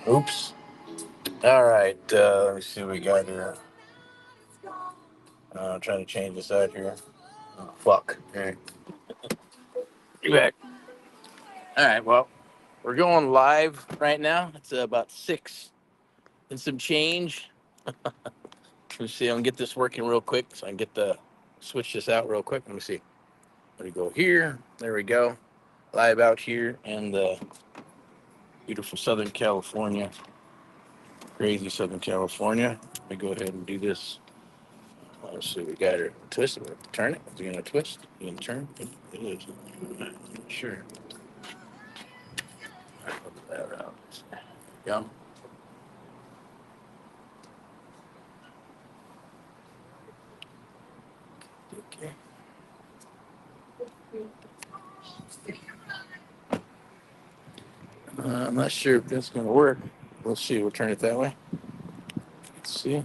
Oops. All right. Let me see what we got here. I'm trying to change this out here. Oh, fuck. All right. You back. All right. Well, we're going live right now. It's about 6 and some change. Let's see. I'm gonna get this working real quick so I can get the switch this out real quick. Let me see. Let me go here. There we go. Live out here in the beautiful Southern California. Crazy Southern California. Let me go ahead and do this. Let's see, we got it. Twist it. Turn it. Is it going to twist? You going to turn? It is. Sure. Put that out. Yeah. Okay. I'm not sure if that's going to work. We'll see. We'll turn it that way. Let's see.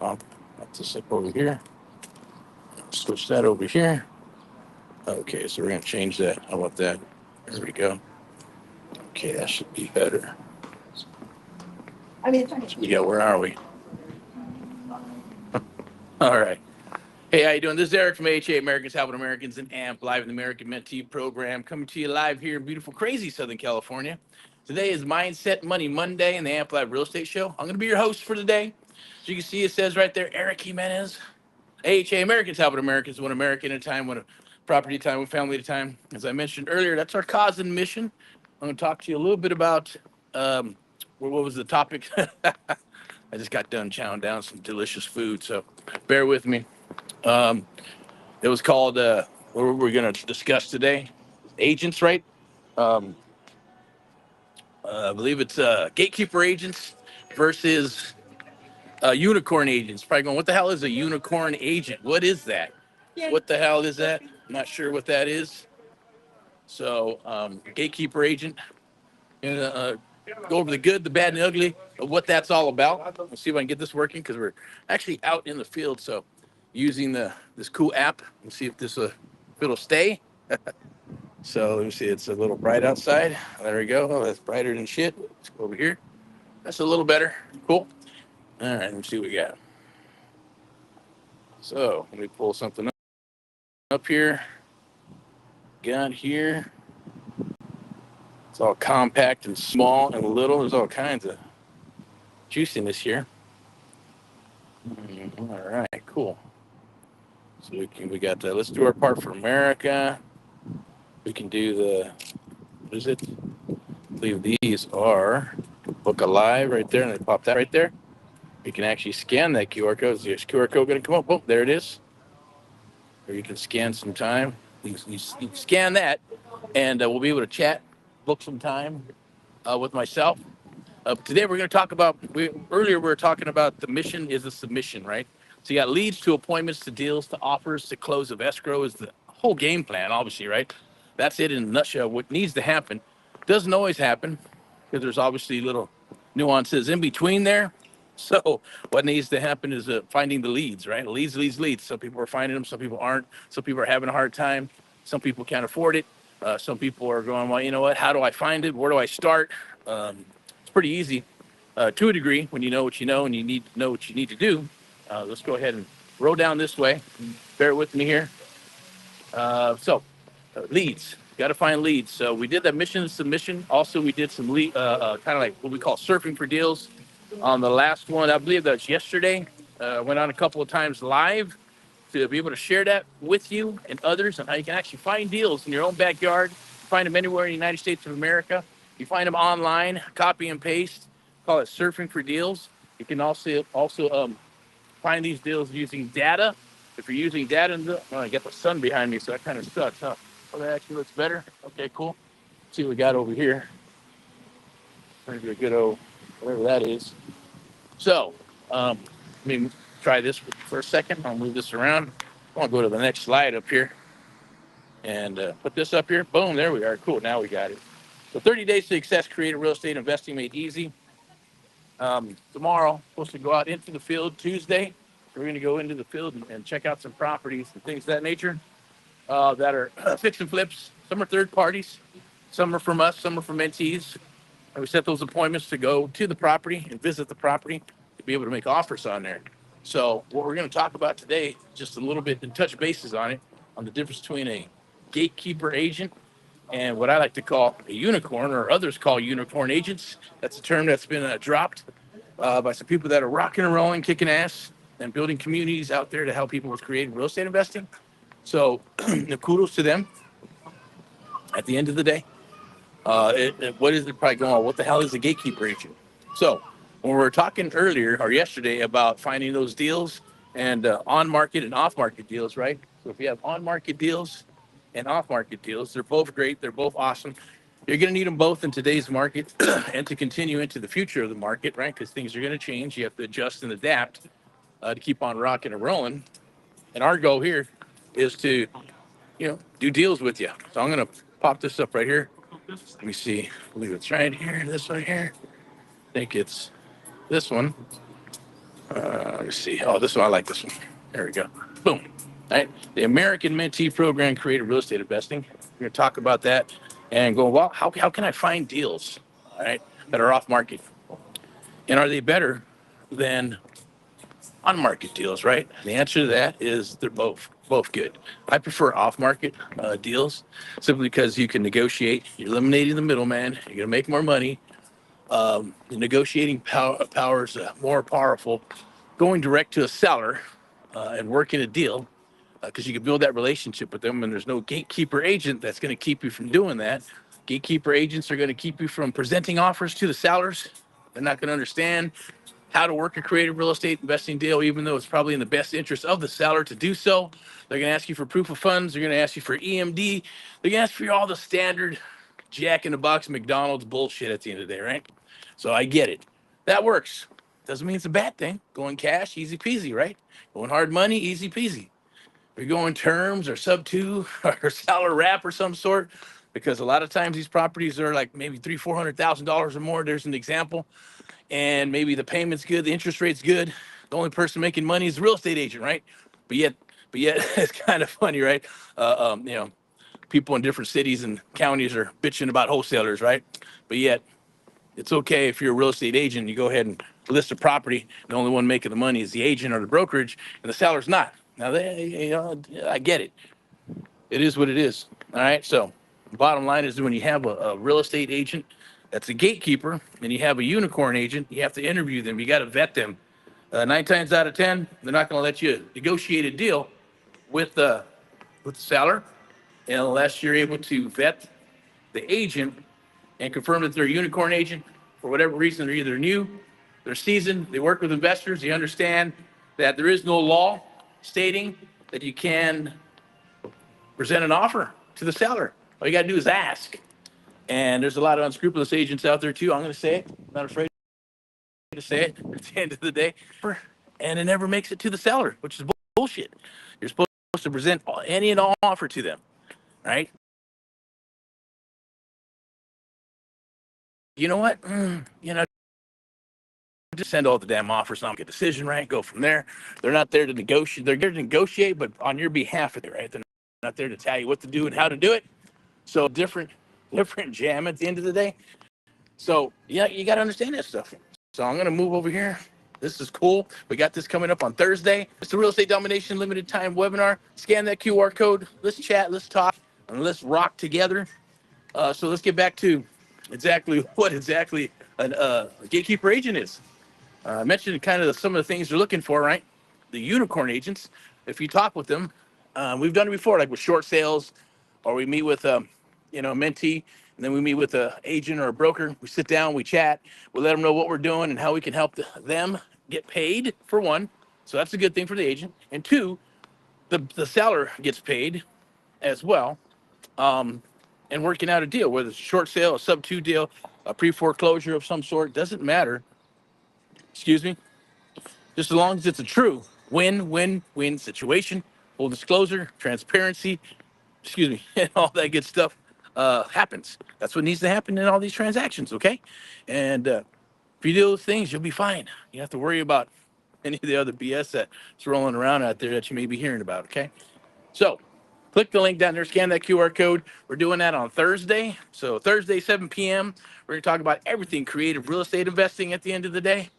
I'll put this up over here. Switch that over here. Okay, so we're going to change that. How about that? There we go. Okay, that should be better. Yeah, where are we? All right. Hey, how you doing? This is Eric from AHA, Americans Helping Americans in AMP, live in the American Mentee program, coming to you live here in beautiful, crazy Southern California. Today is Mindset Money Monday in the AMP Live Real Estate Show. I'm going to be your host for today. As you can see, it says right there, Eric Jimenez, AHA, Americans Helping Americans, one American at a time, one property at a time, one family at a time. As I mentioned earlier, that's our cause and mission. I'm going to talk to you a little bit about, what was the topic? I just got done chowing down some delicious food, so bear with me. Um, it was called, what we're going to discuss today, agents, right? Um, I believe it's Gatekeeper agents versus unicorn agents. Probably going, what the hell is a unicorn agent? What is that? What the hell is that? I'm not sure what that is. So, Gatekeeper agent, and go over the good, the bad, and the ugly of what that's all about. Let's see if I can get this working because we're actually out in the field. So, using this cool app and see if if it'll stay. So let me see. It's a little bright outside. There we go. Oh, that's brighter than shit. Let's go over here. That's a little better. Cool. All right. Let me see what we got. So let me pull something up here. Got here. It's all compact and small and little. There's all kinds of juiciness here. All right. Cool. So we got that. Let's do our part for America. We can do what is it? I believe these are book alive right there, and they pop that right there. You can actually scan that QR code. Is this QR code going to come up? Oh, there it is. Or you can scan some time. You scan that, and we'll be able to chat, book some time with myself. Today we're going to talk about, earlier we were talking about the mission is a submission, right? So you got leads to appointments to deals to offers to close of escrow is the whole game plan, obviously, right? That's it in a nutshell. What needs to happen doesn't always happen because there's obviously little nuances in between there. So what needs to happen is finding the leads, right? Leads. Some people are finding them, some people aren't. Some people are having a hard time. Some people can't afford it. Some people are going, well, you know what? How do I find it? Where do I start? It's pretty easy to a degree when you know what you know and you need to know what you need to do. Let's go ahead and roll down this way. Bear with me here. Leads. Got to find leads. So we did that mission submission. Also, we did some lead, kind of like what we call surfing for deals on the last one. I believe that was yesterday. Went on a couple of times live to be able to share that with you and others on how you can actually find deals in your own backyard. Find them anywhere in the United States of America. You find them online, copy and paste. Call it surfing for deals. You can also find these deals using data. If you're using data, I got the sun behind me, so that kind of sucks, huh? Oh, that actually looks better. Okay, cool. Let's see what we got over here. Maybe a good old whatever that is. So, let me try this for a second. I'll move this around. I want to go to the next slide up here and put this up here. Boom, there we are. Cool, now we got it. So 30 days to success, creative real estate investing made easy. Tomorrow, supposed to go out into the field Tuesday. We're going to go into the field and check out some properties and things of that nature that are fix and flips. Some are third parties. Some are from us. Some are from mentees. And we set those appointments to go to the property and visit the property to be able to make offers on there. So what we're going to talk about today, just a little bit and touch bases on it, on the difference between a gatekeeper agent and what I like to call a unicorn, or others call unicorn agents. That's a term that's been dropped by some people that are rocking and rolling, kicking ass, and building communities out there to help people with creative real estate investing. So kudos to them. At the end of the day, what is it probably going on? What the hell is a gatekeeper agent? So when we were talking earlier or yesterday about finding those deals and on market and off market deals, right? So if you have on market deals and off market deals, they're both great. They're both awesome. You're going to need them both in today's market and to continue into the future of the market, right? Because things are going to change. You have to adjust and adapt to keep on rocking and rolling. And our goal here is to, do deals with you. So I'm going to pop this up right here. Let me see. I believe it's right here. This one here. I think it's this one. Let me see. Oh, this one. I like this one. There we go. Boom. All right. The American Mentee Program Creative Real Estate Investing. We're going to talk about that and go, well, how can I find deals, all right, that are off market? And are they better than on market deals, right? The answer to that is they're both good. I prefer off market deals simply because you can negotiate. You're eliminating the middleman. You're going to make more money. The negotiating power is more powerful. Going direct to a seller and working a deal because you can build that relationship with them, and there's no gatekeeper agent that's going to keep you from doing that. Gatekeeper agents are going to keep you from presenting offers to the sellers. They're not going to understand how to work a creative real estate investing deal, even though it's probably in the best interest of the seller to do so. They're going to ask you for proof of funds. They're going to ask you for EMD. They're going to ask for all the standard Jack in the Box McDonald's bullshit at the end of the day, right? So I get it. That works. Doesn't mean it's a bad thing. Going cash, easy peasy, right? Going hard money, easy peasy. If you're going terms or sub two or seller wrap or some sort, because a lot of times these properties are like maybe $300,000-$400,000 or more. There's an example, and maybe the payment's good, the interest rate's good. The only person making money is the real estate agent, right? But yet, it's kind of funny, right? People in different cities and counties are bitching about wholesalers, right? But yet, it's okay if you're a real estate agent, you go ahead and list a property. The only one making the money is the agent or the brokerage, and the seller's not. Now, I get it. It is what it is. All right. So, the bottom line is when you have a real estate agent that's a gatekeeper, and you have a unicorn agent, you have to interview them. You got to vet them. 9 times out of 10, they're not going to let you negotiate a deal with the seller unless you're able to vet the agent and confirm that they're a unicorn agent. For whatever reason, they're either new, they're seasoned, they work with investors, they understand that there is no law stating that you can present an offer to the seller. All you got to do is ask. And there's a lot of unscrupulous agents out there too. I'm going to say it. I'm not afraid to say it at the end of the day. And it never makes it to the seller, which is bullshit. You're supposed to present any and all offer to them, right? You know what? Just send all the damn offers, not make a decision, right? Go from there. They're not there to negotiate. They're there to negotiate, but on your behalf, right? They're not there to tell you what to do and how to do it. So different jam at the end of the day. So yeah, you got to understand that stuff. So I'm gonna move over here. This is cool. We got this coming up on Thursday. It's the Real Estate Domination Limited Time webinar. Scan that QR code. Let's chat. Let's talk, and let's rock together. So let's get back to what exactly a gatekeeper agent is. I mentioned kind of some of the things they're looking for, right? The unicorn agents. If you talk with them, we've done it before, like with short sales, or we meet with a mentee, and then we meet with an agent or a broker. We sit down, we chat, we let them know what we're doing and how we can help them get paid, for one. So that's a good thing for the agent. And two, the seller gets paid as well, and working out a deal, whether it's a short sale, a sub two deal, a pre-foreclosure of some sort, doesn't matter. Excuse me. Just as long as it's a true win-win-win situation, full disclosure, transparency, and all that good stuff happens. That's what needs to happen in all these transactions, okay? And if you do those things, you'll be fine. You don't have to worry about any of the other BS that's rolling around out there that you may be hearing about, okay? So Click the link down there, scan that QR code. We're doing that on Thursday. So Thursday, 7 p.m., we're going to talk about everything creative real estate investing at the end of the day.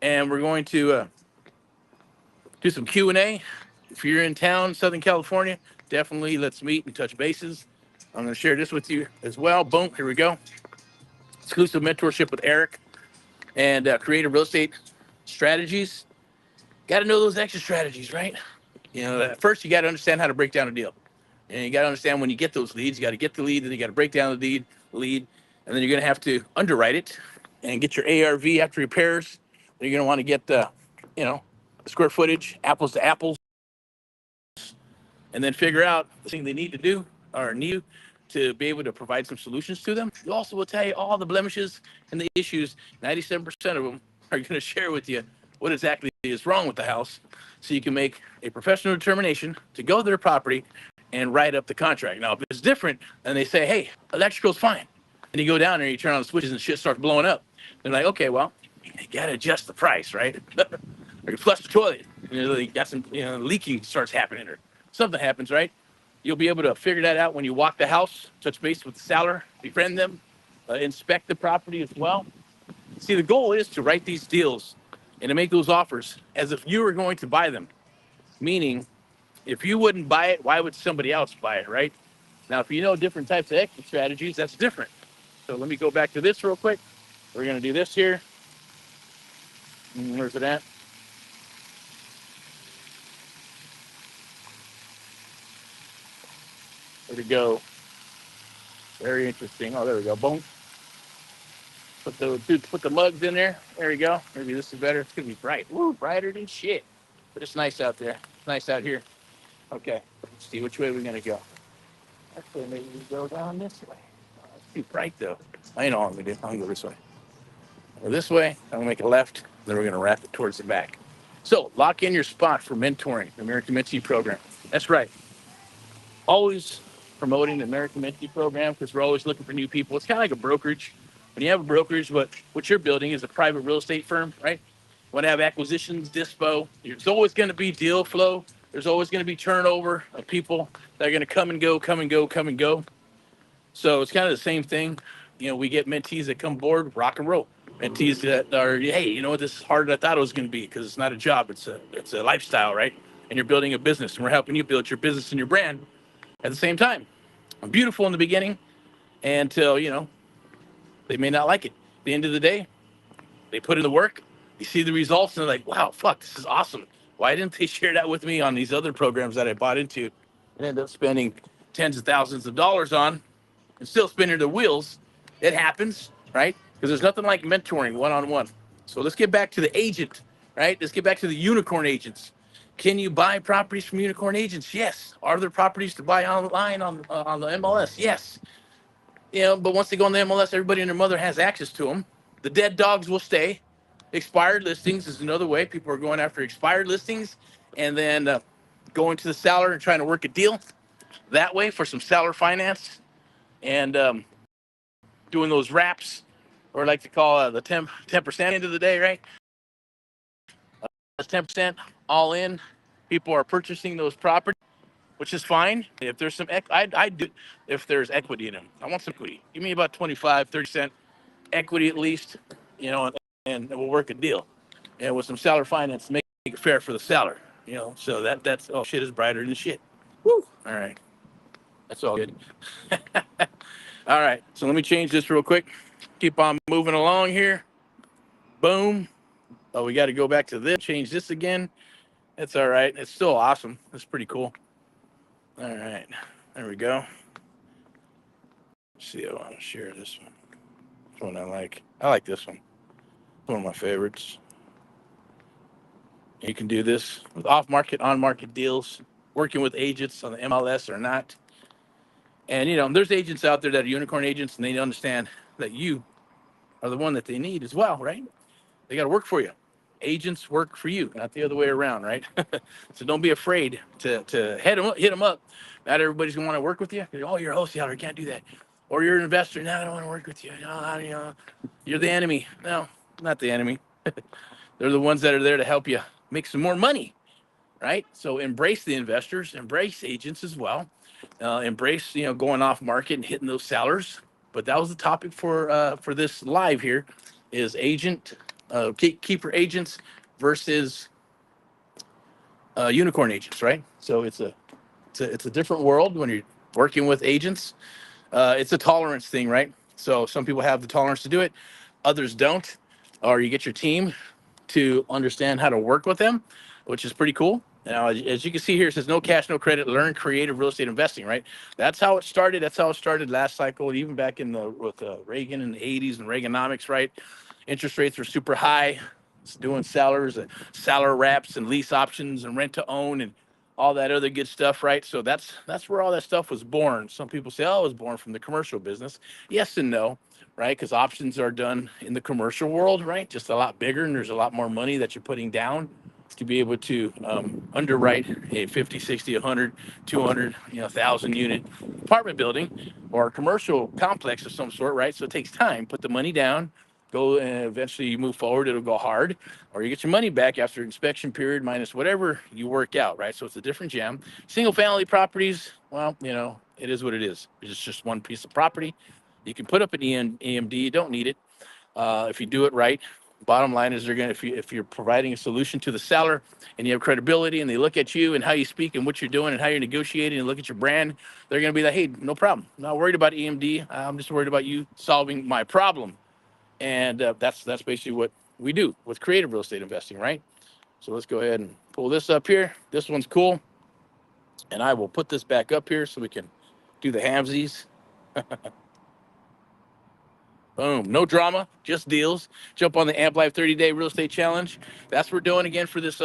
And we're going to do some Q&A. If you're in town, Southern California, definitely let's meet and touch bases. I'm going to share this with you as well. Boom, here we go. Exclusive mentorship with Eric and creative real estate strategies. Got to know those exit strategies, right? You know, first you got to understand how to break down a deal. And you got to understand when you get those leads, you got to get the lead, then you got to break down the lead, and then you're going to have to underwrite it and get your ARV after repairs. Then you're going to want to get the, you know, square footage, apples to apples, and then figure out the thing they need to do or need to be able to provide some solutions to them. It also will tell you all the blemishes and the issues. 97% of them are going to share with you what exactly is wrong with the house, so you can make a professional determination to go to their property and write up the contract. Now, if it's different and they say, hey, electrical's fine, and you go down there, you turn on the switches and shit starts blowing up, they're like, okay, well, you got to adjust the price, right? Or you flush the toilet, you got some, leaking starts happening, or something happens, right? You'll be able to figure that out when you walk the house, touch base with the seller, befriend them, inspect the property as well. See, the goal is to write these deals and to make those offers as if you were going to buy them. Meaning, if you wouldn't buy it, why would somebody else buy it, right? Now, if you know different types of exit strategies, that's different. So let me go back to this real quick. We're going to do this here. Where's it at? Where'd it go? Very interesting. Oh, there we go. Boom. Put the mugs in there. There we go. Maybe this is better. It's gonna be bright. Woo, brighter than shit. But it's nice out there. It's nice out here. Okay. Let's see which way we're gonna go. Actually, maybe we go down this way. Oh, it's too bright though. I know what I'm gonna do. I'm gonna go this way. Or this way. I'm gonna make a left. Then we're gonna wrap it towards the back. So lock in your spot for mentoring, the American Mentee program. That's right. Always promoting the American Mentee program because we're always looking for new people. It's kind of like a brokerage. When you have a brokerage, what you're building is a private real estate firm, right? You want to have acquisitions, dispo. There's always going to be deal flow. There's always going to be turnover of people that are going to come and go, come and go, come and go. So it's kind of the same thing. You know, we get mentees that come board, rock and roll. Mentees that are, hey, you know what, this is harder than I thought it was going to be because it's not a job, it's a lifestyle, right? And you're building a business, and we're helping you build your business and your brand at the same time. Beautiful in the beginning until, they may not like it. At the end of the day, they put in the work, you see the results, and they're like, wow, fuck, this is awesome. Why didn't they share that with me on these other programs that I bought into and end up spending tens of thousands of dollars on and still spinning their wheels? It happens, right? Because there's nothing like mentoring one-on-one. So let's get back to the agent, right? Let's get back to the unicorn agents. Can you buy properties from unicorn agents? Yes. Are there properties to buy online on the MLS? Yes. But once they go on the MLS, everybody and their mother has access to them. The dead dogs will stay. Expired listings is another way. People are going after expired listings and then going to the seller and trying to work a deal that way for some seller finance and doing those wraps, or I like to call the 10% end of the day, right? That's 10% all in. People are purchasing those properties, which is fine. If there's some, I do, if there's equity in them. I want some equity. Give me about 25, 30% equity at least, and we'll work a deal. And with some seller finance, make it fair for the seller, so that's, oh, shit is brighter than shit. Woo. All right. That's all good. All right. So let me change this real quick. Keep on moving along here. Boom. Oh, we got to go back to this, change this again. That's all right. It's still awesome. That's pretty cool. All right. There we go. Let's see, I want to share this one. This one I like. I like this one. It's one of my favorites. You can do this with off-market, on-market deals, working with agents on the MLS or not. And, there's agents out there that are unicorn agents, and they understand that you are the one that they need as well, right? They got to work for you. Agents work for you, not the other way around, right? So don't be afraid to hit them up. Not everybody's gonna want to work with you. Oh, you're a wholesaler, can't do that. Or you're an investor. No, I don't want to work with you. No, you're the enemy. No, not the enemy. They're the ones that are there to help you make some more money, right? So embrace the investors, embrace agents as well. embrace, going off market and hitting those sellers. But that was the topic for this live here, is gatekeeper agents versus unicorn agents, right? So it's a different world when you're working with agents. It's a tolerance thing, right? So some people have the tolerance to do it, others don't, or you get your team to understand how to work with them, which is pretty cool. Now, as you can see here, it says no cash, no credit, learn creative real estate investing, right? That's how it started. That's how it started last cycle, even back with Reagan in the 80s and Reaganomics, right? Interest rates were super high. It's doing sellers, seller wraps and lease options and rent to own and all that other good stuff, right? So that's where all that stuff was born. Some people say, oh, it was born from the commercial business. Yes and no, right? Because options are done in the commercial world, right? Just a lot bigger, and there's a lot more money that you're putting down to be able to underwrite a 50, 60, 100, 200, 1,000 unit apartment building or a commercial complex of some sort, right? So it takes time. Put the money down, go, and eventually you move forward. It'll go hard, or you get your money back after inspection period minus whatever you work out, right? So it's a different jam. Single family properties, well, it is what it is. It's just one piece of property. You can put up an EMD. You don't need it if you do it right. Bottom line is, if you're providing a solution to the seller and you have credibility and they look at you and how you speak and what you're doing and how you're negotiating and look at your brand, they're going to be like, hey, no problem. I'm not worried about EMD. I'm just worried about you solving my problem. And that's basically what we do with creative real estate investing, right? So let's go ahead and pull this up here. This one's cool. And I will put this back up here so we can do the hamsies. Boom. No drama, just deals. Jump on the AMP Live 30-day real estate challenge. That's what we're doing again for this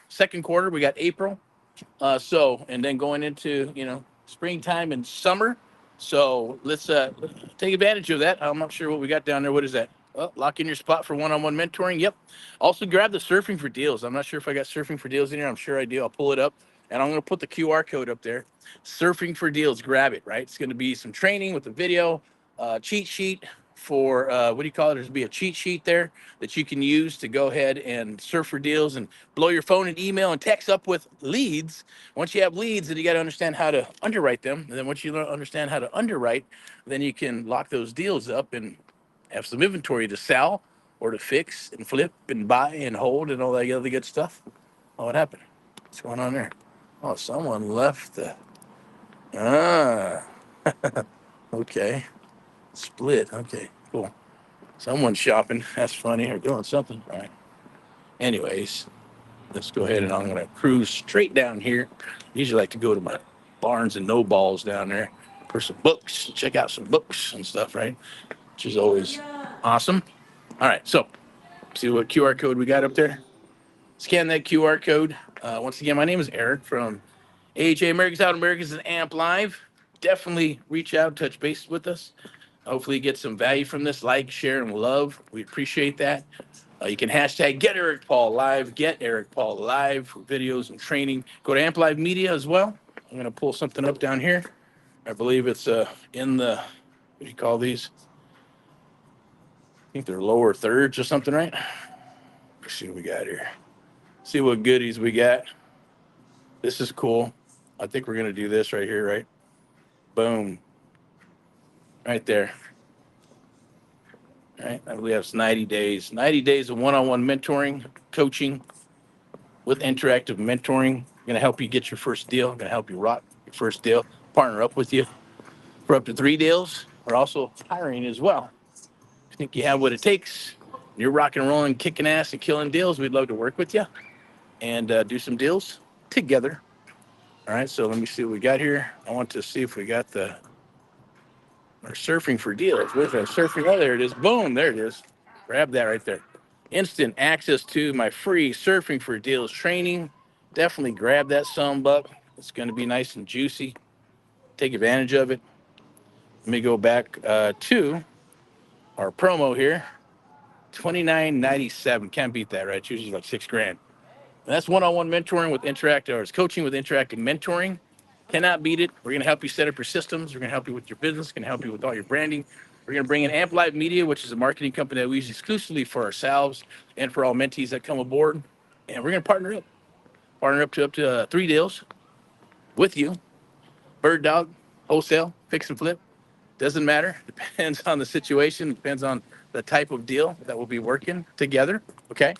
second quarter. We got April. And then going into, springtime and summer. So let's take advantage of that. I'm not sure what we got down there. What is that? Oh, lock in your spot for one-on-one mentoring. Yep. Also grab the surfing for deals. I'm not sure if I got surfing for deals in here. I'm sure I do. I'll pull it up and I'm going to put the QR code up there. Surfing for deals. Grab it, right? It's going to be some training with the video, cheat sheet for what do you call it? There's be a cheat sheet there that you can use to go ahead and surf for deals and blow your phone and email and text up with leads. Once you have leads, then you got to understand how to underwrite them. And then once you understand how to underwrite, then you can lock those deals up and have some inventory to sell or to fix and flip and buy and hold and all that other good stuff. Oh, what happened? What's going on there? Oh, someone left the. Ah, okay. Split. Okay, cool. Someone's shopping. That's funny. Or doing something. All right. Anyways, let's go ahead and I'm going to cruise straight down here. Usually like to go to my Barnes and Nobles down there for some books, check out some books and stuff, right? Which is always awesome. All right, so see what QR code we got up there. Scan that QR code. Once again, my name is Eric from AHA Americans Out Americans and AMP Live. Definitely reach out, touch base with us. Hopefully you get some value from this. Like, share, and love. We appreciate that. You can hashtag Get Eric Paul Live, Get Eric Paul Live for videos and training. Go to AMP Live Media as well. I'm going to pull something up down here. I believe it's in the, what do you call these? I think they're lower thirds or something, right? Let's see what we got here. See what goodies we got. This is cool. I think we're going to do this right here, right? Boom. Right there. All right. I believe it's 90 days. 90 days of one-on-one mentoring, coaching with interactive mentoring. Going to help you get your first deal. Going to help you rock your first deal. Partner up with you for up to 3 deals. We're also hiring as well. If you think you have what it takes, you're rocking and rolling, kicking ass and killing deals, we'd love to work with you and do some deals together. All right, so let me see what we got here. I want to see if we got our surfing for deals. Where's our surfing? Oh, there it is. Boom, there it is. Grab that right there. Instant access to my free surfing for deals training. Definitely grab that buck. It's going to be nice and juicy. Take advantage of it. Let me go back to our promo here. $29.97. Can't beat that, right? It's usually like $6,000. And that's one-on-one mentoring with interactive, or it's coaching with interactive mentoring. Cannot beat it. We're going to help you set up your systems. We're going to help you with your business. We're going to help you with all your branding. We're going to bring in AMP Live Media, which is a marketing company that we use exclusively for ourselves and for all mentees that come aboard. And we're going to partner up to 3 deals with you bird dog, wholesale, fix and flip. Doesn't matter. Depends on the situation. Depends on the type of deal that we'll be working together. Okay.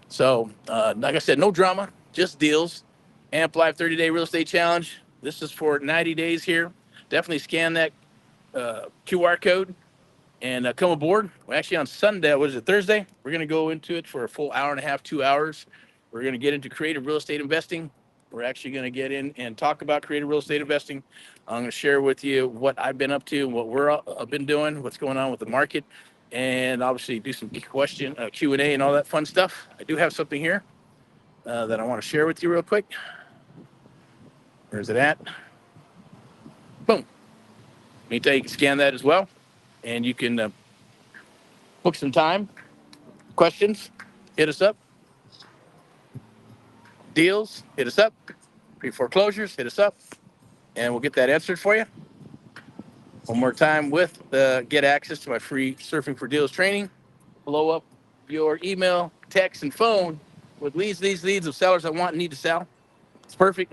So, like I said, no drama, just deals. AMP Live 30-day real estate challenge. This is for 90 days here. Definitely scan that QR code and come aboard. Well, actually, on Sunday, what is it, Thursday? We're going to go into it for a full hour and a half, 2 hours. We're going to get into creative real estate investing. We're actually going to get in and talk about creative real estate investing. I'm going to share with you what I've been up to, what we're been doing, what's going on with the market, and obviously do some Q&A and all that fun stuff. I do have something here that I want to share with you real quick. Where's it at? Boom. Meantime, you can scan that as well, and you can book some time. Questions, hit us up. Deals, hit us up. Pre-foreclosures, hit us up, and we'll get that answered for you. One more time with get access to my free Surfing for Deals training. Blow up your email, text, and phone with leads of sellers that want and need to sell. It's perfect.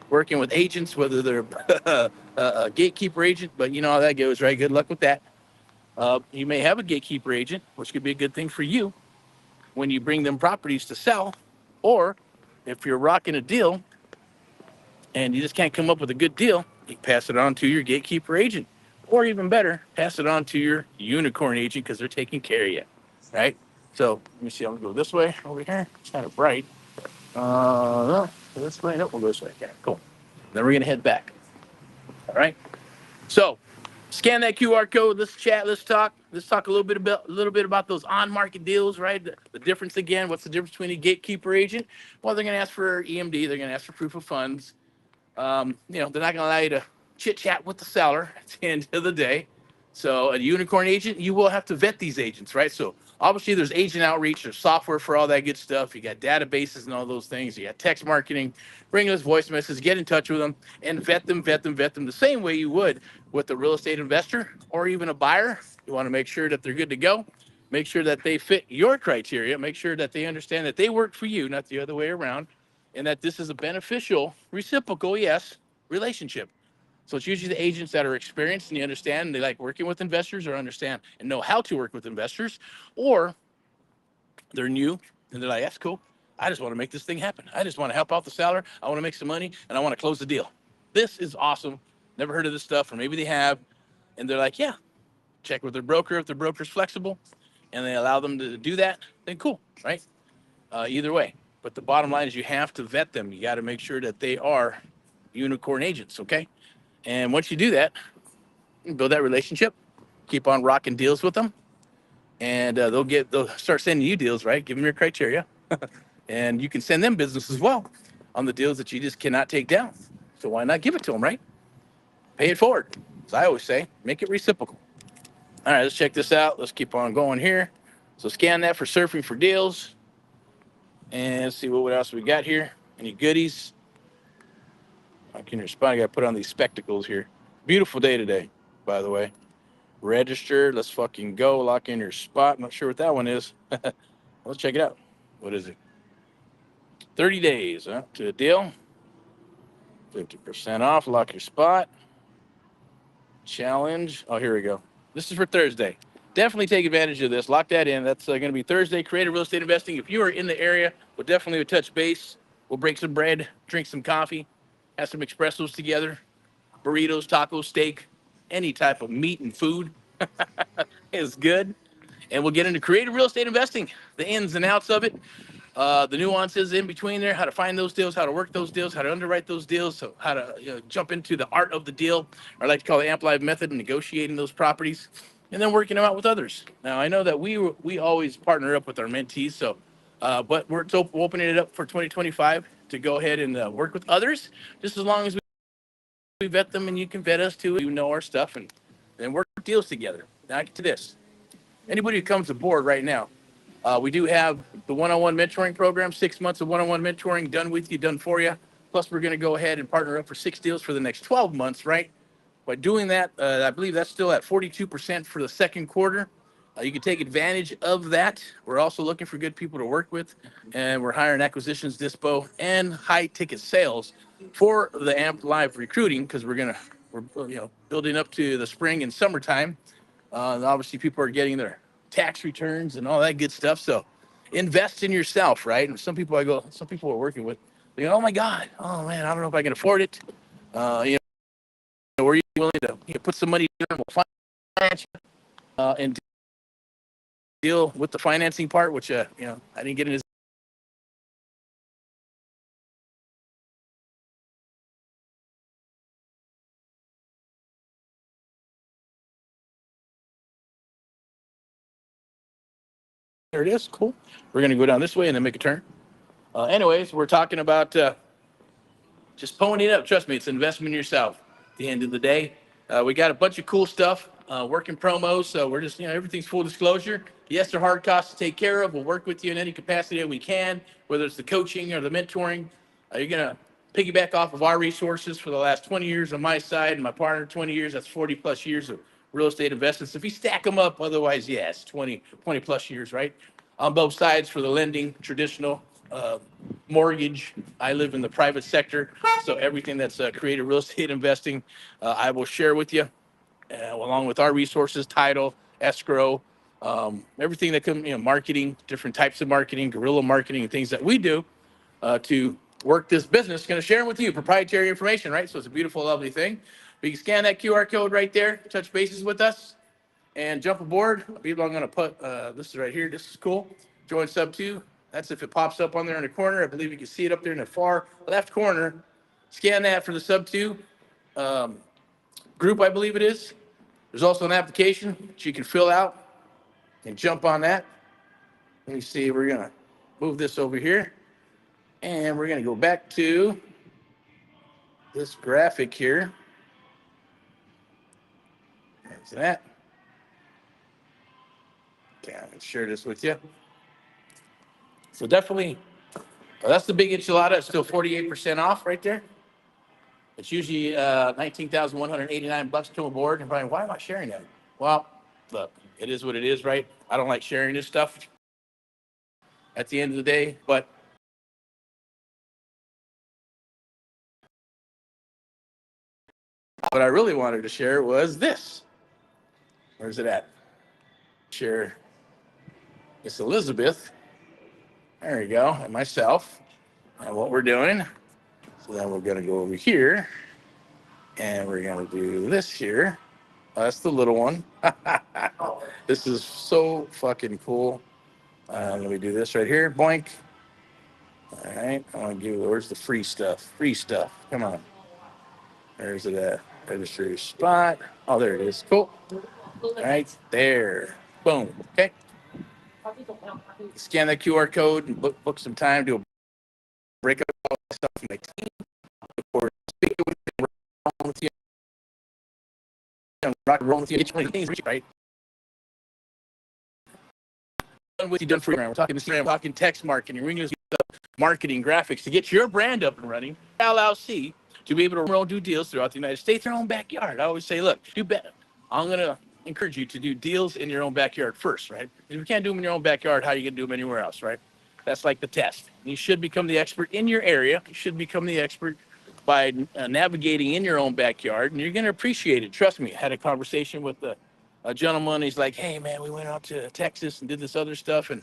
Working with agents, whether they're a gatekeeper agent, but you know how that goes, right? Good luck with that. You may have a gatekeeper agent, which could be a good thing for you when you bring them properties to sell, or if you're rocking a deal and you just can't come up with a good deal, you pass it on to your gatekeeper agent, or even better, pass it on to your unicorn agent because they're taking care of you, right? So let me see. I'm gonna go this way over here. It's kind of bright. No, this way. Nope, we'll go this way. Yeah, cool. Then we're gonna head back. All right. So scan that QR code. Let's chat. Let's talk. Let's talk a little bit about those on-market deals, right? The difference again. What's the difference between a gatekeeper agent? Well, they're going to ask for EMD. They're going to ask for proof of funds. They're not going to allow you to chit chat with the seller at the end of the day. So a unicorn agent, you will have to vet these agents, right? So obviously there's agent outreach, there's software for all that good stuff. You got databases and all those things. You got text marketing, bring us voice messages, get in touch with them and vet them the same way you would with a real estate investor or even a buyer. You want to make sure that they're good to go. Make sure that they fit your criteria. Make sure that they understand that they work for you, not the other way around, and that this is a beneficial, reciprocal, yes, relationship. So it's usually the agents that are experienced and they understand and they like working with investors or understand and know how to work with investors, or they're new and they're like, that's cool. I just want to make this thing happen. I just want to help out the seller. I want to make some money and I want to close the deal. This is awesome. Never heard of this stuff, or maybe they have. And they're like, yeah, check with their broker. If their broker's flexible and they allow them to do that, then cool, right? Either way. But the bottom line is you have to vet them. You got to make sure that they are unicorn agents, okay? And once you do that, you build that relationship, keep on rocking deals with them, and they'll start sending you deals, right? Give them your criteria, and you can send them business as well on the deals that you just cannot take down. So why not give it to them, right? Pay it forward. As I always say, make it reciprocal. All right, let's check this out. Let's keep on going here. So scan that for Surfing for Deals, and let's see what else we got here. Any goodies? I can respond. I got to put on these spectacles here. Beautiful day today, by the way. Register. Let's fucking go. Lock in your spot. Not sure what that one is. Let's check it out. What is it? 30 days, huh? To a deal. 50% off. Lock your spot. Challenge. Oh, here we go. This is for Thursday. Definitely take advantage of this. Lock that in. That's going to be Thursday. Creative real estate investing. If you are in the area, we'll definitely touch base. We'll break some bread, drink some coffee, have some espressos together, burritos, tacos, steak, any type of meat and food is good. And we'll get into creative real estate investing, the ins and outs of it, the nuances in between there, how to find those deals, how to work those deals, how to underwrite those deals, so how to jump into the art of the deal, or I like to call it the AMP Live method, of negotiating those properties, and then working them out with others. Now, I know that we always partner up with our mentees, so but we're opening it up for 2025 to go ahead and work with others, just as long as we vet them and you can vet us too. You know our stuff and work deals together. Now, I get to this. Anybody who comes aboard right now, we do have the one-on-one mentoring program, 6 months of one-on-one mentoring done with you, done for you. Plus, we're going to go ahead and partner up for 6 deals for the next 12 months, right? By doing that, I believe that's still at 42% for the second quarter. You can take advantage of that. We're also looking for good people to work with, and we're hiring acquisitions, dispo, and high-ticket sales for the AMP Live recruiting, because we're building up to the spring and summertime. And obviously, people are getting their tax returns and all that good stuff. So, invest in yourself, right? And some people we're working with, they go, "Oh my God, oh man, I don't know if I can afford it." Were you willing to put some money in? We'll finance you, and deal with the financing part, which I didn't get into. There it is. Cool. We're gonna go down this way and then make a turn. Anyways, we're talking about just pony it up. Trust me, it's an investment in yourself. At the end of the day, we got a bunch of cool stuff, working promos. So we're just, everything's full disclosure. Yes, they're hard costs to take care of. We'll work with you in any capacity that we can, whether it's the coaching or the mentoring. You're gonna piggyback off of our resources for the last 20 years on my side, and my partner 20 years. That's 40 plus years of real estate investments. If you stack them up, otherwise, yes, 20 plus years, right? On both sides for the lending, traditional, mortgage. I live in the private sector, so everything that's creative real estate investing, I will share with you, along with our resources, title, escrow, everything that comes, marketing, different types of marketing, guerrilla marketing, and things that we do to work this business. Going to share them with you, proprietary information, right? So it's a beautiful, lovely thing. But you can scan that QR code right there, touch bases with us, and jump aboard. People, I'm going to put this is right here. This is cool. Join sub 2. That's if it pops up on there in the corner. I believe you can see it up there in the far left corner. Scan that for the sub 2 group, I believe it is. There's also an application that you can fill out and jump on that. Let me see. We're going to move this over here. And we're going to go back to this graphic here. There's that. Okay, I'm going to share this with you. So definitely, that's the big enchilada. It's still 48% off right there. It's usually $19,189 to come aboard. And probably, why am I sharing that? Well, look, it is what it is, right? I don't like sharing this stuff at the end of the day, but what I really wanted to share was this. Where's it at? Share. It's Elizabeth. There you go. And myself. And what we're doing. So then we're going to go over here. And we're going to do this here. That's the little one. This is so fucking cool. Let me do this right here. Boink. All right. I want to give. Where's the free stuff? Free stuff. Come on. There's it at. Register your spot. Oh, there it is. Cool. All right. There. Boom. Okay. Scan that QR code and book some time. Do a breakup all that stuff from my team. Or speak with you. Rock and roll with you. Each one of these things, right? What you done for Instagram? We're talking Instagram, talking text marketing, we're going to marketing graphics to get your brand up and running. LLC to be able to do deals throughout the United States, their own backyard. I always say, look, do better. I'm going to encourage you to do deals in your own backyard first, right? If you can't do them in your own backyard, how are you going to do them anywhere else, right? That's like the test. You should become the expert in your area. You should become the expert by navigating in your own backyard, and you're going to appreciate it. Trust me. I had a conversation with a gentleman. He's like, hey, man, we went out to Texas and did this other stuff, and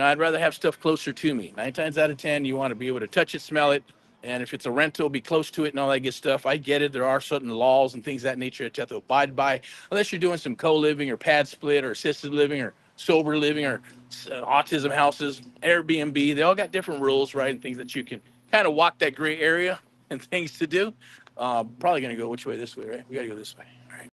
I'd rather have stuff closer to me. 9 times out of 10, you want to be able to touch it, smell it. And if it's a rental, be close to it and all that good stuff. I get it. There are certain laws and things of that nature that you have to abide by, unless you're doing some co-living or pad split or assisted living or sober living or autism houses, Airbnb. They all got different rules, right? And things that you can kind of walk that gray area and things to do. Probably going to go which way? This way, right? We got to go this way. All right.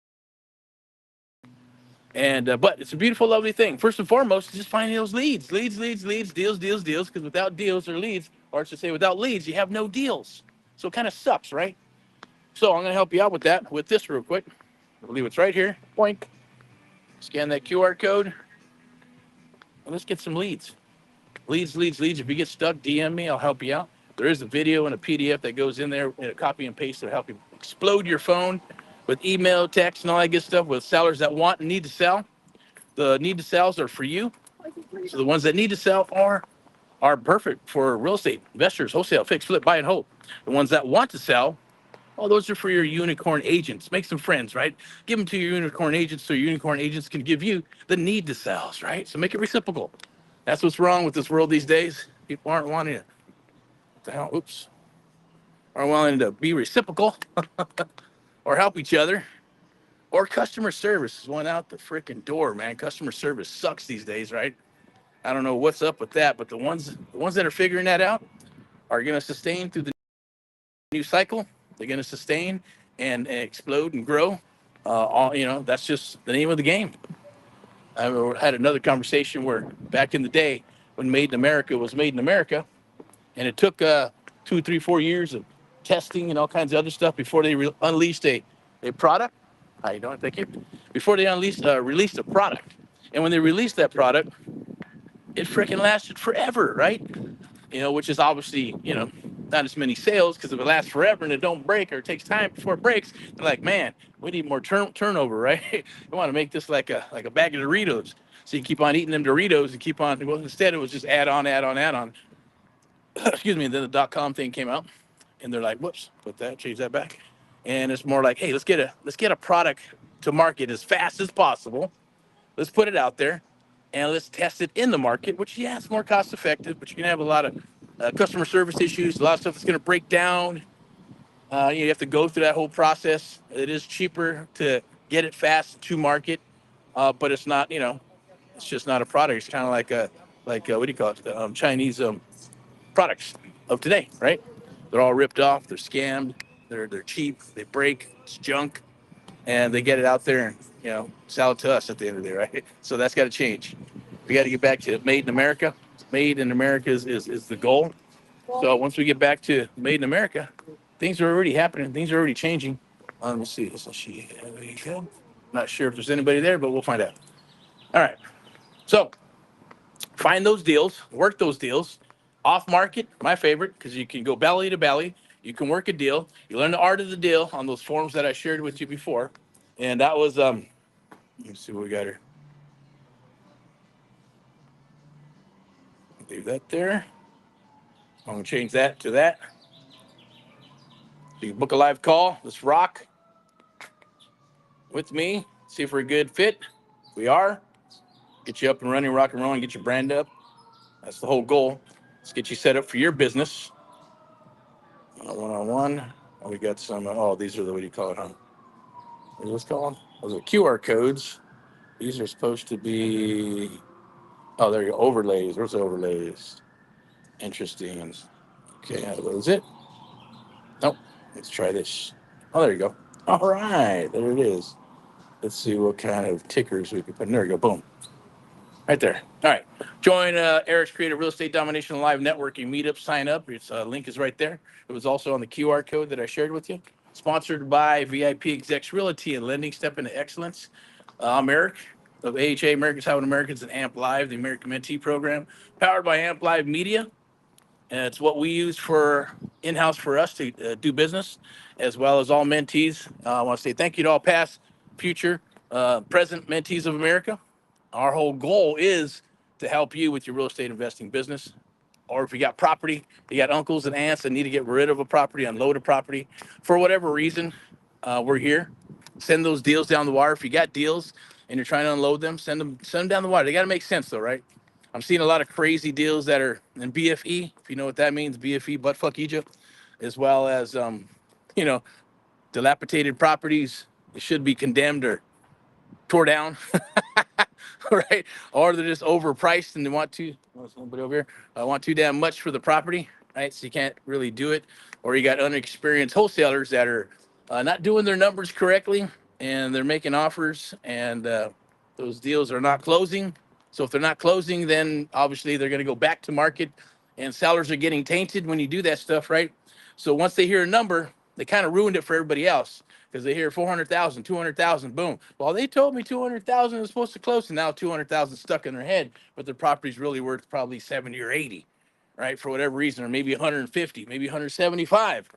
And but it's a beautiful, lovely thing. First and foremost, just finding those leads, deals. Because without deals or leads, or I should say, without leads, you have no deals. So it kind of sucks, right? So I'm going to help you out with that with this real quick. I believe it's right here. Boink. Scan that QR code. And let's get some leads. Leads. If you get stuck, DM me. I'll help you out. There is a video and a PDF that goes in there, and a copy and paste to help you explode your phone with email, text, and all that good stuff with sellers that want and need to sell. The need to sells are for you. So the ones that need to sell are are perfect for real estate investors, wholesale, fix, flip, buy, and hold. The ones that want to sell, well, those are for your unicorn agents. Make some friends, right? Give them to your unicorn agents so your unicorn agents can give you the need to sell, right? So make it reciprocal. That's what's wrong with this world these days. People aren't wanting to, what the hell, oops, aren't wanting to be reciprocal or help each other. Or customer service is one out the freaking door, man. Customer service sucks these days, right? I don't know what's up with that, but the ones that are figuring that out are going to sustain through the new cycle. They're going to sustain and explode and grow. That's just the name of the game. I had another conversation where back in the day when Made in America was Made in America, and it took 2, 3, 4 years of testing and all kinds of other stuff before they unleashed a product. How you doing? Thank you. Before they released a product, and when they released that product, it freaking lasted forever, right? Which is obviously, not as many sales because if it lasts forever and it don't break or it takes time before it breaks, they're like, man, we need more turnover, right? We want to make this like a bag of Doritos. So you keep on eating them Doritos and keep on, well, instead it was just add on, add on, add on. Excuse me. And then the .com thing came out and they're like, whoops, change that back. And it's more like, hey, let's get a product to market as fast as possible. Let's put it out there and let's test it in the market, which, yeah, it's more cost effective, but you're going to have a lot of customer service issues, a lot of stuff that's going to break down. You have to go through that whole process. It is cheaper to get it fast to market, but it's not, it's just not a product. It's kind of like what do you call it? The Chinese products of today, right? They're all ripped off. They're scammed. They're cheap. They break. It's junk, and they get it out there and sell it to us at the end of the day, right? So that's got to change. We got to get back to Made in America. Made in America is the goal. So once we get back to Made in America, things are already happening. Things are already changing. Let me see. There you go. Not sure if there's anybody there, but we'll find out. All right. So find those deals, work those deals. Off market, my favorite, because you can go belly to belly. You can work a deal. You learn the art of the deal on those forums that I shared with you before. And that was, let me see what we got here. Leave that there. I'm going to change that to that. So you book a live call. Let's rock with me. See if we're a good fit. We are. Get you up and running, rock and roll, and get your brand up. That's the whole goal. Let's get you set up for your business. One-on-one. Oh, we got some. These are what do you call it, huh? What is this called? Those are QR codes. These are supposed to be. Oh, there you go. Overlays. Where's the overlays? Interesting. Okay, what is it? Nope. Let's try this. Oh, there you go. All right, there it is. Let's see what kind of tickers we can put in. There we go. Boom. Right there. All right. Join Eric's Creative Real Estate Domination Live Networking Meetup. Sign up. Its link is right there. It was also on the QR code that I shared with you. Sponsored by VIP Execs Realty and Lending Step into Excellence. I'm Eric of AHA, Americans Having Americans, and AMP Live, the American Mentee program, powered by AMP Live Media. And it's what we use for in-house for us to do business, as well as all mentees. I want to say thank you to all past, future, present mentees of America. Our whole goal is to help you with your real estate investing business. Or if you got property, you got uncles and aunts that need to get rid of a property, unload a property. For whatever reason, we're here. Send those deals down the wire. If you got deals and you're trying to unload them, send them down the wire. They got to make sense though, right? I'm seeing a lot of crazy deals that are in BFE, if you know what that means, BFE, butt fuck Egypt, as well as, dilapidated properties. It should be condemned or tore down, right? Or they're just overpriced and they want to, somebody over here, want too damn much for the property, right? So you can't really do it. Or you got unexperienced wholesalers that are not doing their numbers correctly and they're making offers and those deals are not closing. So if they're not closing, then obviously they're going to go back to market and sellers are getting tainted when you do that stuff, right? So once they hear a number, they kind of ruined it for everybody else because they hear 400,000, 200,000, boom. Well, they told me 200,000 was supposed to close, and now 200,000 stuck in their head, but their property's really worth probably 70 or 80, right? For whatever reason, or maybe 150, maybe 175.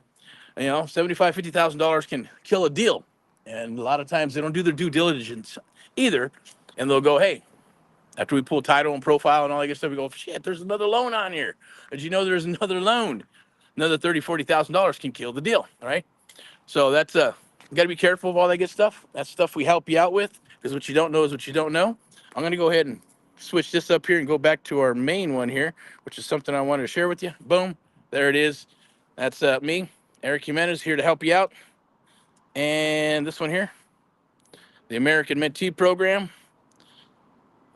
75, $50,000 can kill a deal, and a lot of times they don't do their due diligence either, and they'll go, hey, After we pull title and profile and all that good stuff, we go, shit, there's another loan on here. Did you know there's another loan? Another $30,000-$40,000 can kill the deal, all right? So that's you got to be careful of all that good stuff. That's stuff we help you out with, because what you don't know is what you don't know. I'm going to go ahead and switch this up here and go back to our main one here, which is something I wanted to share with you. Boom, there it is. That's me, Eric Jimenez, here to help you out. And this one here, the American Mentee program.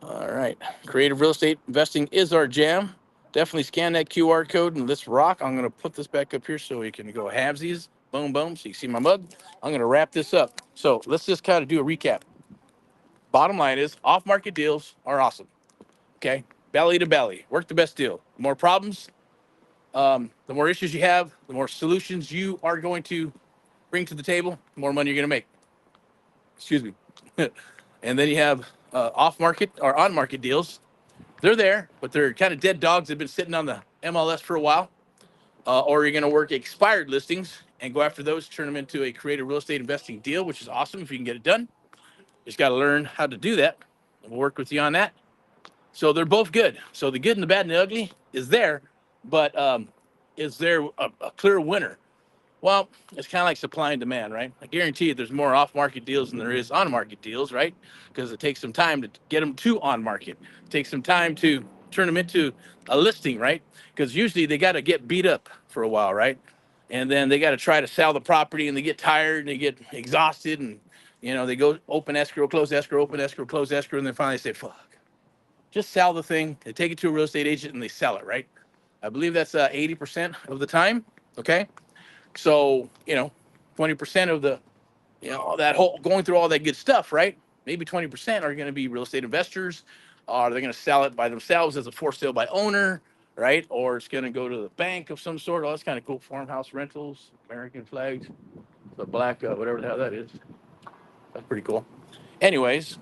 All right, creative real estate investing is our jam. Definitely scan that QR code and let's rock. I'm going to put this back up here so we can go halvesies. Boom, boom. So you can see my mug. I'm going to wrap this up. So let's just kind of do a recap. Bottom line is off-market deals are awesome. Okay, belly to belly. Work the best deal. The more problems, the more issues you have, the more solutions you are going to bring to the table, the more money you're going to make. Excuse me. And then you have off-market or on-market deals. They're there, but they're kind of dead dogs. They've been sitting on the MLS for a while. Or you're going to work expired listings and go after those, turn them into a creative real estate investing deal, which is awesome if you can get it done. Just got to learn how to do that. We'll work with you on that. So they're both good. So the good and the bad and the ugly is there, but is there a clear winner? Well, it's kind of like supply and demand, right? I guarantee you there's more off-market deals than there is on-market deals, right? Because it takes some time to get them to on-market. It takes some time to turn them into a listing, right? Because usually they got to get beat up for a while, right? And then they got to try to sell the property and they get tired and they get exhausted and, they go open escrow, close escrow, open escrow, close escrow, and then finally say, fuck. Just sell the thing. They take it to a real estate agent and they sell it, right? I believe that's 80% of the time, okay? So, 20% of the, that whole going through all that good stuff, right? Maybe 20% are going to be real estate investors. Or they're going to sell it by themselves as a for sale by owner, right? Or it's going to go to the bank of some sort. Oh, that's kind of cool. Farmhouse rentals, American flags, the black, whatever the hell that is. That's pretty cool. Anyways,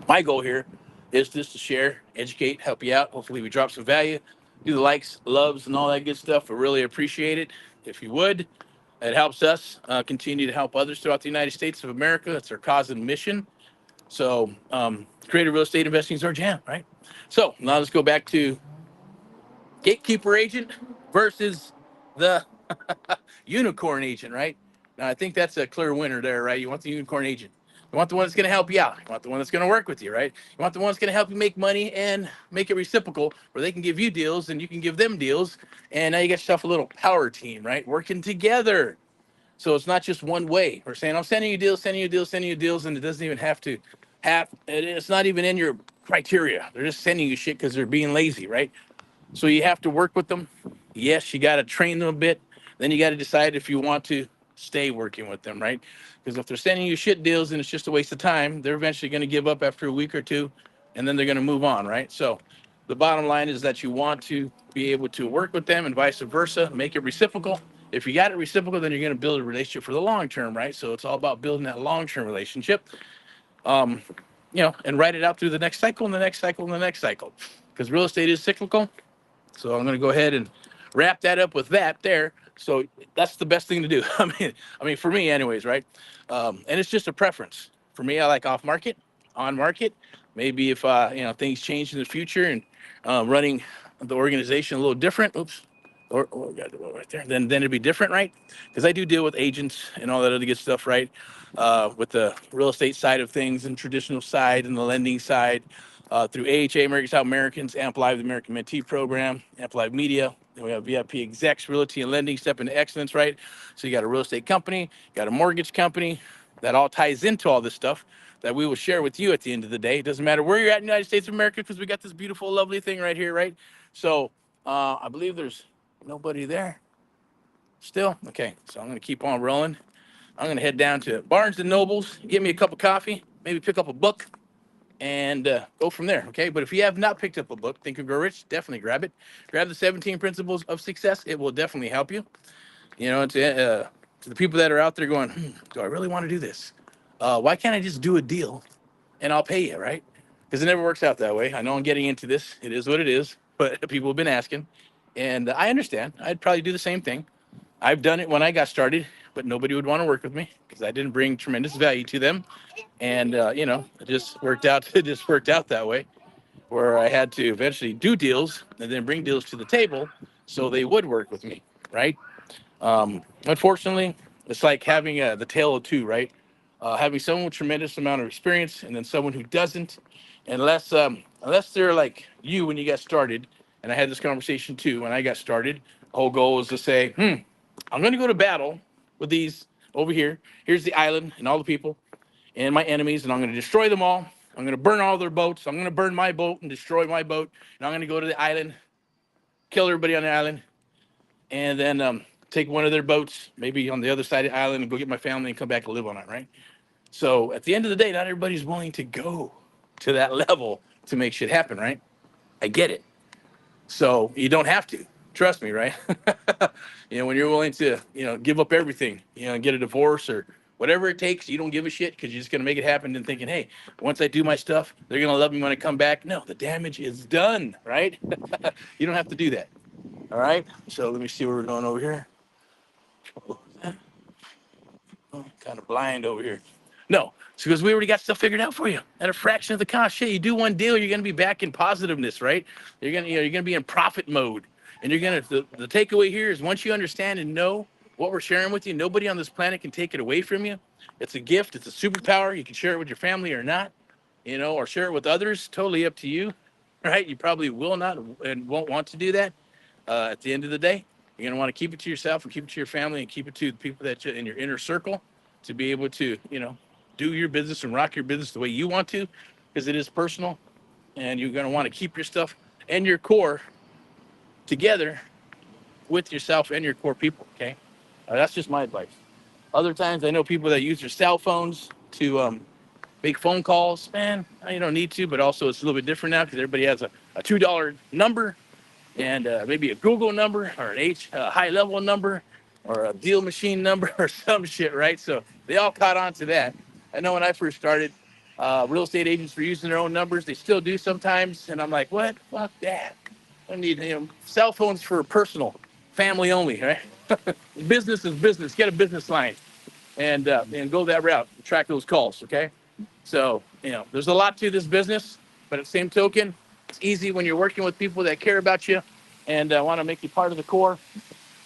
my goal here is just to share, educate, help you out. Hopefully we drop some value. Do the likes, loves, and all that good stuff. I really appreciate it. If you would, it helps us continue to help others throughout the United States of America. That's our cause and mission. So creative real estate investing is our jam, right? So now let's go back to Gatekeeper agent versus the unicorn agent, right? Now, I think that's a clear winner there, right? You want the unicorn agent. You want the one that's going to help you out. You want the one that's going to work with you, right? You want the one that's going to help you make money and make it reciprocal where they can give you deals and you can give them deals. And now you got yourself a little power team, right? Working together. So it's not just one way. We're saying, I'm sending you deals, sending you deals, sending you deals. And it doesn't even have to it's not even in your criteria. They're just sending you shit because they're being lazy, right? So you have to work with them. Yes, you got to train them a bit. Then you got to decide if you want to stay working with them, right? Because if they're sending you shit deals and it's just a waste of time, they're eventually going to give up after a week or two, and then they're going to move on, right? So the bottom line is that you want to be able to work with them and vice versa, make it reciprocal. If you got it reciprocal, then you're going to build a relationship for the long term, right? So it's all about building that long-term relationship, and write it out through the next cycle and the next cycle and the next cycle. Because real estate is cyclical. So I'm going to go ahead and wrap that up with that there. So that's the best thing to do. I mean, for me anyways, right? And it's just a preference. For me, I like off market, on market. Maybe if, things change in the future and running the organization a little different, or got the right there, then it'd be different, right? Because I do deal with agents and all that other good stuff, right? With the real estate side of things and traditional side and the lending side. Through AHA, America's Help Americans, AMP Live, the American Mentee program, AMP Live Media. Then we have VIP Execs, Realty and Lending, Step into Excellence, right? So you got a real estate company, got a mortgage company. That all ties into all this stuff that we will share with you at the end of the day. It doesn't matter where you're at in the United States of America because we got this beautiful, lovely thing right here, right? So I believe there's nobody there still. Okay, so I'm going to keep on rolling. I'm going to head down to Barnes & Noble's, get me a cup of coffee, maybe pick up a book, and go from there, okay? But if you have not picked up a book, Think and Grow Rich, definitely grab it. Grab the 17 Principles of Success. It will definitely help you. To the people that are out there going, do I really want to do this? Why can't I just do a deal and I'll pay you, right? Because it never works out that way. I know I'm getting into this. It is what it is, but people have been asking. And I understand. I'd probably do the same thing. I've done it when I got started, but nobody would want to work with me because I didn't bring tremendous value to them. And, it just worked out. It just worked out that way, where I had to eventually do deals and then bring deals to the table so they would work with me, right? Unfortunately, it's like having the tale of two, right? Having someone with tremendous amount of experience and then someone who doesn't, unless they're like you when you got started. And I had this conversation too when I got started. The whole goal was to say, I'm going to go to battle with these over here. Here's the island and all the people and my enemies, and I'm going to destroy them all. I'm going to burn all their boats. I'm going to burn my boat and destroy my boat. And I'm going to go to the island, kill everybody on the island, and then take one of their boats, maybe on the other side of the island, and go get my family and come back and live on it, right? So at the end of the day, not everybody's willing to go to that level to make shit happen, right? I get it. So you don't have to. Trust me, right? When you're willing to, give up everything, get a divorce or whatever it takes, you don't give a shit because you're just going to make it happen and thinking, hey, once I do my stuff, they're going to love me when I come back. No, the damage is done, right? You don't have to do that. All right. So let me see where we're going over here. Oh, kind of blind over here. No, it's because we already got stuff figured out for you at a fraction of the cost. Shit, you do one deal, you're gonna be back in positiveness, right? You're gonna be in profit mode, and the takeaway here is once you understand and know what we're sharing with you, nobody on this planet can take it away from you. It's a gift. It's a superpower. You can share it with your family or not, or share it with others. Totally up to you, right? You probably will not and won't want to do that. At the end of the day, you're going to want to keep it to yourself and keep it to your family and keep it to the people that in your inner circle to be able to, do your business and rock your business the way you want to, because it is personal, and you're going to want to keep your stuff and your core together with yourself and your core people. Okay. That's just my advice. Other times I know people that use their cell phones to make phone calls. Man, you don't need to, but also it's a little bit different now because everybody has a $2 number and maybe a Google number or an high level number or a deal machine number or some shit, right? So they all caught on to that. I know when I first started, real estate agents were using their own numbers. They still do sometimes. And I'm like, what? Fuck that. I need cell phones for personal, family only, right? Business is business. Get a business line and go that route. Track those calls, okay? So, there's a lot to this business, but at the same token, it's easy when you're working with people that care about you and want to make you part of the core.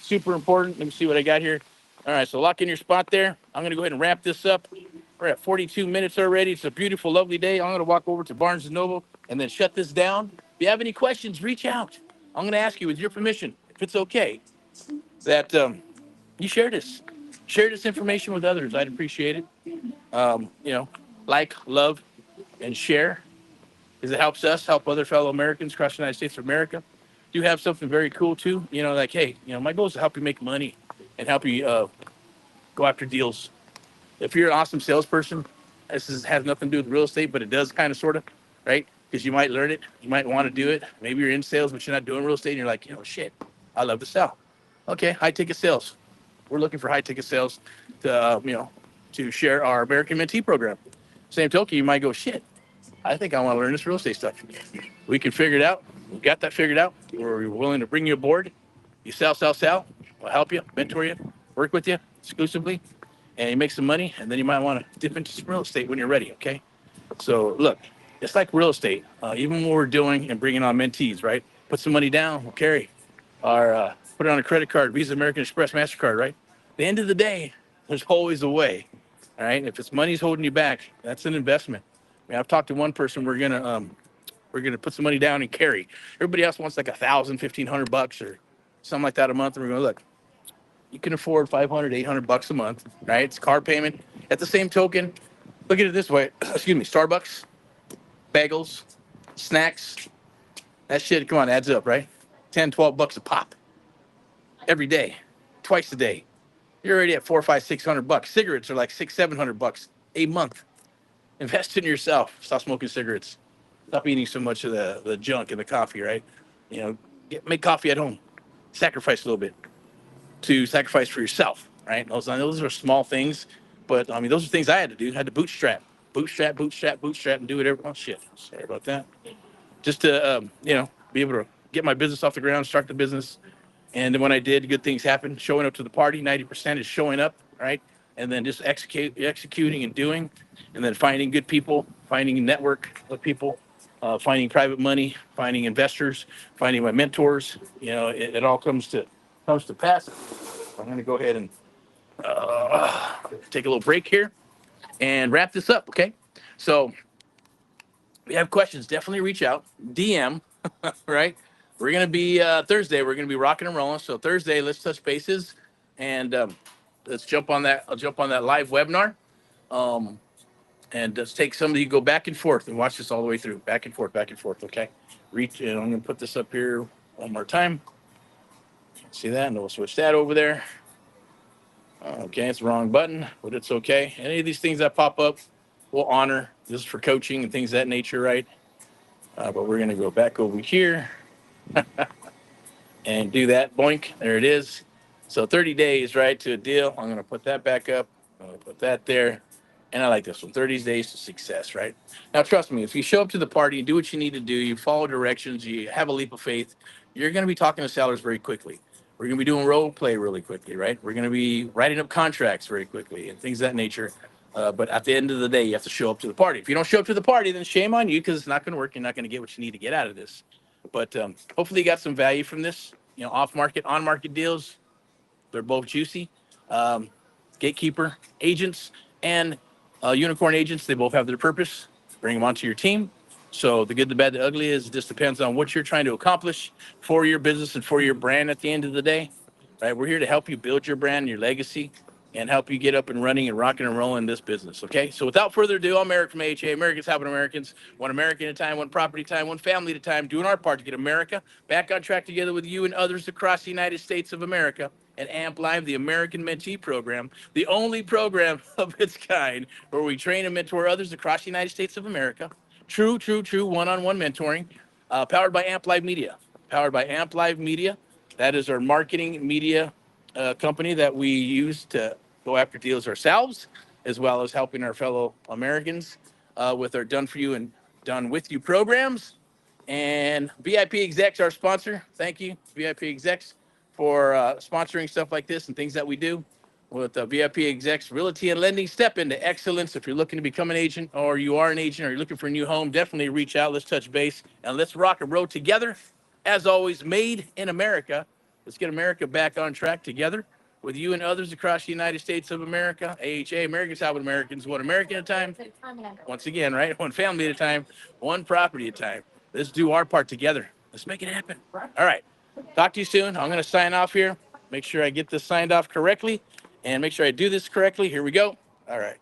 Super important. Let me see what I got here. All right, so lock in your spot there. I'm going to go ahead and wrap this up. We're at 42 minutes already. It's a beautiful, lovely day. I'm going to walk over to Barnes & Noble and then shut this down. If you have any questions, reach out. I'm going to ask you, with your permission, if it's okay, that you share this. Share this information with others. I'd appreciate it. Like, love, and share, because it helps us help other fellow Americans across the United States of America. Do have something very cool too. Like, hey, my goal is to help you make money and help you go after deals. If you're an awesome salesperson, has nothing to do with real estate, but it does kind of, sort of, right? Because you might learn it, you might want to do it. Maybe you're in sales, but you're not doing real estate, and you're like, shit, I love to sell. Okay, high ticket sales. We're looking for high ticket sales to share our American Mentee program. Same token, you might go, shit, I think I want to learn this real estate stuff. We can figure it out. We got that figured out. We're willing to bring you aboard. You sell. We'll help you, mentor you, work with you exclusively, and you make some money. And then you might want to dip into some real estate when you're ready. Okay. So look, it's like real estate. Even what we're doing and bringing on mentees, right? Put some money down. We'll carry our put it on a credit card, Visa, American Express, MasterCard, right? At the end of the day, there's always a way. All right. If it's money's holding you back, that's an investment. I mean, I've talked to one person. We're gonna put some money down and carry. Everybody else wants like $1,000, $1,500 or something like that a month. And we're going, look, you can afford $500, $800 a month, right? It's car payment. At the same token, look at it this way. Excuse me, Starbucks, bagels, snacks. That shit, come on, adds up, right? 10, $12 a pop every day, twice a day. You're already at $400, $500, $600. Cigarettes are like $600, $700 a month. Invest in yourself. Stop smoking cigarettes. Stop eating so much of the junk and the coffee, right? Make coffee at home. Sacrifice a little bit to sacrifice for yourself, right? Those are small things, but I mean, those are things I had to do. I had to bootstrap, and do whatever. Oh shit, sorry about that. Just to be able to get my business off the ground, start the business, and then when I did, good things happened. Showing up to the party, 90% is showing up, right? And then just executing and doing, and then finding good people, finding a network of people, finding private money, finding investors, finding my mentors. You know, it all comes to pass. I'm going to go ahead and take a little break here and wrap this up. Okay, so if you have questions, definitely reach out, DM, right? We're gonna be Thursday. We're gonna be rocking and rolling. So Thursday, let's touch bases, and let's jump on that. I'll jump on that live webinar, um, and let's take some of you go back and forth and watch this all the way through, back and forth, back and forth. Okay, reach. And I'm gonna put this up here one more time. See that? And we'll switch that over there. Okay, it's the wrong button, but it's okay. Any of these things that pop up, we'll honor. This is for coaching and things of that nature, right? But we're gonna go back over here and do that. Boink, there it is. So 30 days, right, to a deal. I'm gonna put that back up. I'm gonna put that there. And I like this one, 30 days to success, right? Now, trust me, if you show up to the party and do what you need to do, you follow directions, you have a leap of faith, you're gonna be talking to sellers very quickly. We're gonna be doing role play really quickly, right? We're gonna be writing up contracts very quickly and things of that nature. But at the end of the day, you have to show up to the party. If you don't show up to the party, then shame on you because it's not gonna work. You're not gonna get what you need to get out of this. But hopefully you got some value from this. You know, off market, on market deals, they're both juicy. Um, Gatekeeper agents and unicorn agents, they both have their purpose. Bring them onto your team. So the good, the bad, the ugly is it just depends on what you're trying to accomplish for your business and for your brand at the end of the day. Right? We're here to help you build your brand, your legacy, and help you get up and running and rocking and rolling this business. Okay. So without further ado, I'm Eric from AHA. Americans helping Americans, one American at a time, one property at a time, one family at a time, doing our part to get America back on track together with you and others across the United States of America. And AMP Live, the American Mentee Program, the only program of its kind where we train and mentor others across the United States of America. True one-on-one mentoring, powered by AMP Live Media. Powered by AMP Live Media. That is our marketing media company that we use to go after deals ourselves, as well as helping our fellow Americans with our done for you and done with you programs. And VIP Execs, our sponsor. Thank you, VIP Execs, for sponsoring stuff like this and things that we do with VIP Execs Realty and Lending. Step into excellence. If you're looking to become an agent or you are an agent or you're looking for a new home, definitely reach out. Let's touch base and let's rock and roll together. As always, made in America. Let's get America back on track together with you and others across the United States of America. AHA, Americans helping Americans, one American at a time. Once again, right? One family at a time, one property at a time. Let's do our part together. Let's make it happen. All right. Talk to you soon. I'm going to sign off here. Make sure I get this signed off correctly and make sure I do this correctly. Here we go. All right.